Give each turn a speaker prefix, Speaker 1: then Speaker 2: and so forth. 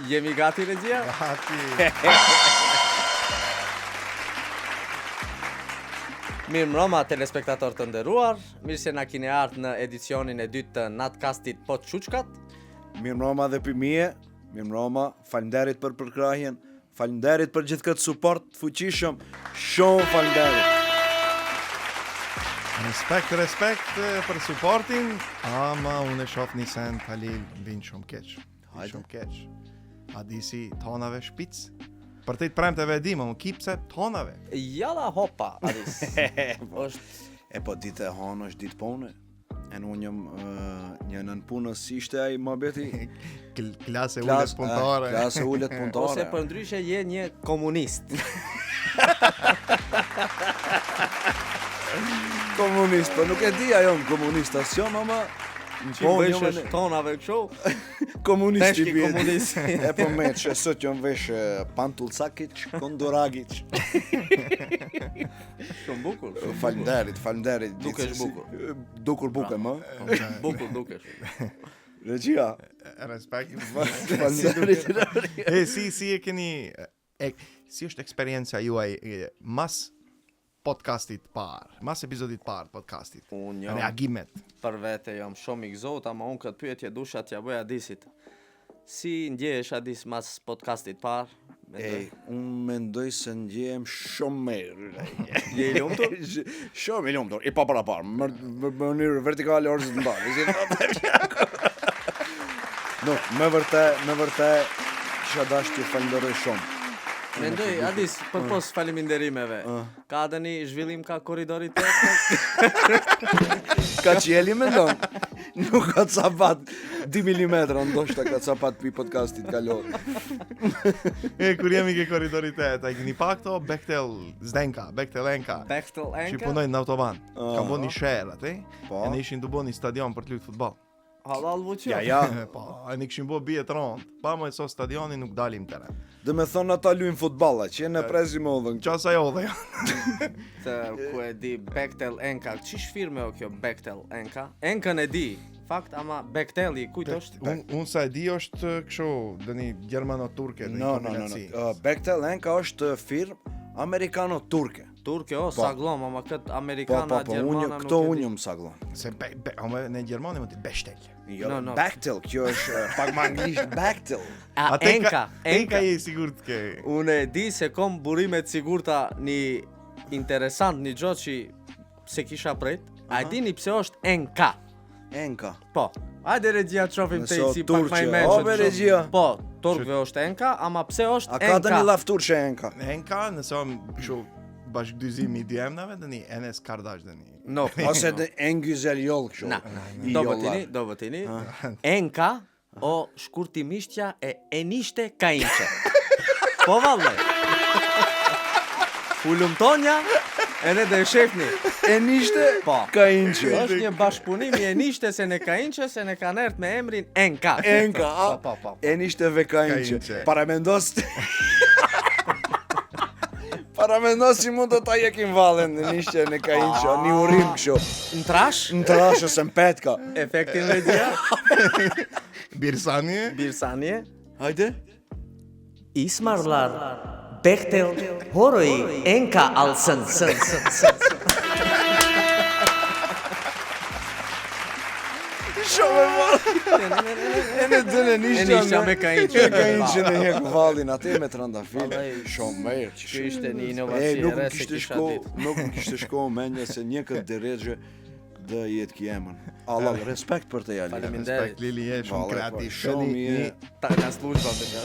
Speaker 1: Jemi gati regjia?
Speaker 2: Gati.
Speaker 1: Mirëmbrëma telespektator të nderuar, mirë se na keni ardhur në edicionin e dytë të Natcastit Po Çuçkat.
Speaker 2: Mirëmbrëma dhe primije, mirëmbrëma, faleminderit për përkrahjen, faleminderit për gjithë këtë suport fuqishëm, shumë faleminderit.
Speaker 3: Respekt për supportin, ama unë e shoh një sen tali vin shumë keq. Shumë keq. A disi tonave shpic? Për të premteve di, më kipse tonave.
Speaker 1: Jalla hopa, Adis.
Speaker 2: E po ditë e hanë është ditë pone. E në unë jam një nën punës si ishte ai mobeti.
Speaker 3: Klase ullet punëtare.
Speaker 2: Klase ullet punëtare.
Speaker 1: Ose për ndryshe je një komunist.
Speaker 2: Komunist, po nuk e di ajo në komunist as qom, ama
Speaker 1: Po vesh tonave kështu.
Speaker 2: komunisti
Speaker 1: Teshki komunisti.
Speaker 2: E po me që sot jam vesh Pantul Sakic, Kondoragic.
Speaker 1: Shumë bukur.
Speaker 2: Faleminderit.
Speaker 1: Dukesh bukur.
Speaker 2: Dukur bukem,
Speaker 1: Bukur dukesh.
Speaker 2: Regjia.
Speaker 3: Respekt.
Speaker 2: Faleminderit.
Speaker 3: Si e keni si është eksperjenca juaj mas podcastit par, mas episodit par podcastit.
Speaker 1: Unë jam
Speaker 3: Reagimet.
Speaker 1: për vete jam shumë i gëzot, ama unë këtë pyetje dusha t'ja bëj Adisit. Si ndjehesh Adis mas podcastit par?
Speaker 2: Unë mendoj se ndjehem shumë mirë.
Speaker 1: Je i lumtur?
Speaker 2: Shumë i lumtur. I pa para parë, më mënyrë vertikale orës të mbarë. Nuk, me vërtet, kisha dash t'ju falenderoj shumë.
Speaker 1: Mendoj, Adis, përpos faleminderimeve. Ka edhe një zhvillim ka korridori teknik?
Speaker 2: Ka qjeli me ndonë. Nuk ka capat 2 mm, ndoshta ka capat pi podcastit kalor.
Speaker 3: Kur jemi ke koridoritet, a keni pa këto Bechtel Zdenka, Bechtel Enka.
Speaker 1: Bechtel
Speaker 3: Që
Speaker 1: Enka?
Speaker 3: punojnë në autoban. Ka bo një sherë, atë?
Speaker 2: Po.
Speaker 3: E ne ishin të bo një stadion për të luajtur futboll.
Speaker 1: Halal vuqo?
Speaker 2: Ja.
Speaker 3: Po, e ne kishin bo bie të rond. Pa më e so stadionin nuk dalim teren.
Speaker 2: Dhe me thonë ata luajnë futballa, që në presim odhën.
Speaker 3: Qasa jo dhe.
Speaker 1: Të ku e di Bechtel Enka. Qish firme o kjo Bechtel Enka? Enkën e di, fakt, ama Bechteli, kujt është?
Speaker 3: Unë sa e di është kështu, dëni gjermano-turke.
Speaker 2: No. Bechtel Enka është firmë amerikano-turke.
Speaker 1: Turke, saglom, ama këtë Amerikana,
Speaker 2: Po,
Speaker 1: Gjermana nuk
Speaker 2: këto
Speaker 1: e
Speaker 2: unë
Speaker 1: di.
Speaker 2: jam saglon.
Speaker 3: Se në Gjermani më të Bechtel.
Speaker 2: Jo,
Speaker 1: No.
Speaker 2: Bechtel, kjo është pak më anglisht Bechtel.
Speaker 1: Enka.
Speaker 3: Enka je sigurt ke.
Speaker 1: Unë e di se kom burimet sigurta një interesant, një gjë që se kisha pret. A e dini pse është Enka?
Speaker 2: Enka.
Speaker 1: Po. Hajde regjia të shohim te
Speaker 2: Nëse
Speaker 1: si
Speaker 2: o
Speaker 1: pak më i
Speaker 2: turqe,
Speaker 1: mençur.
Speaker 2: obe regjia.
Speaker 1: Po, turkëve është Enka, ama pse është
Speaker 2: A ka të një
Speaker 1: Enka?
Speaker 2: laftur që Enka?
Speaker 3: Enka, nëse om kështu bashkëdyzimi i djemnave, dëni Enes Kardash dëni.
Speaker 1: No.
Speaker 2: Ose të Engyzel joll kështu.
Speaker 1: Do vëtini. Enka o shkurtimishtja e Enishte Kainqe. Po valle. Ulumtonja e ne dhe e shefni.
Speaker 2: Enishte
Speaker 1: Po.
Speaker 2: Kainqe.
Speaker 1: Është një bashkëpunim i Enishtes e ne Kainqe se ne kanë erdhur me emrin Enka.
Speaker 2: Enka,
Speaker 1: Po.
Speaker 2: Enishte ve Kainqe.
Speaker 3: Kainqe.
Speaker 2: Paramendos si mund të ta jekin vallen në nishqe në Kainqe, një urim kështu.
Speaker 1: Në trash,
Speaker 2: Në trash ose në petka.
Speaker 1: efektin regjia,
Speaker 3: Birsanie.
Speaker 2: Hajde.
Speaker 1: Ismarlar, Bechtel, Horoi, Enka alsın.
Speaker 2: Shumë e vallen. E në dënë
Speaker 1: Enishqa me Kainqe.
Speaker 2: Kainqe në hek vallin, atë me trandafil.
Speaker 1: Vallai,
Speaker 2: Shumë mirë.
Speaker 1: Kjo ishte një inovaci e re se kisha ditë.
Speaker 2: Nuk më kishte shko mendja se një këtë deregje dhe jetë ki emën. Allah, respekt për të jali.
Speaker 1: Faleminderit.
Speaker 3: Respekt Lili je shumë
Speaker 2: Vallai, po,
Speaker 3: kreativ.
Speaker 2: shumë
Speaker 3: Një-
Speaker 2: je.
Speaker 1: Ta nga slujba me nga.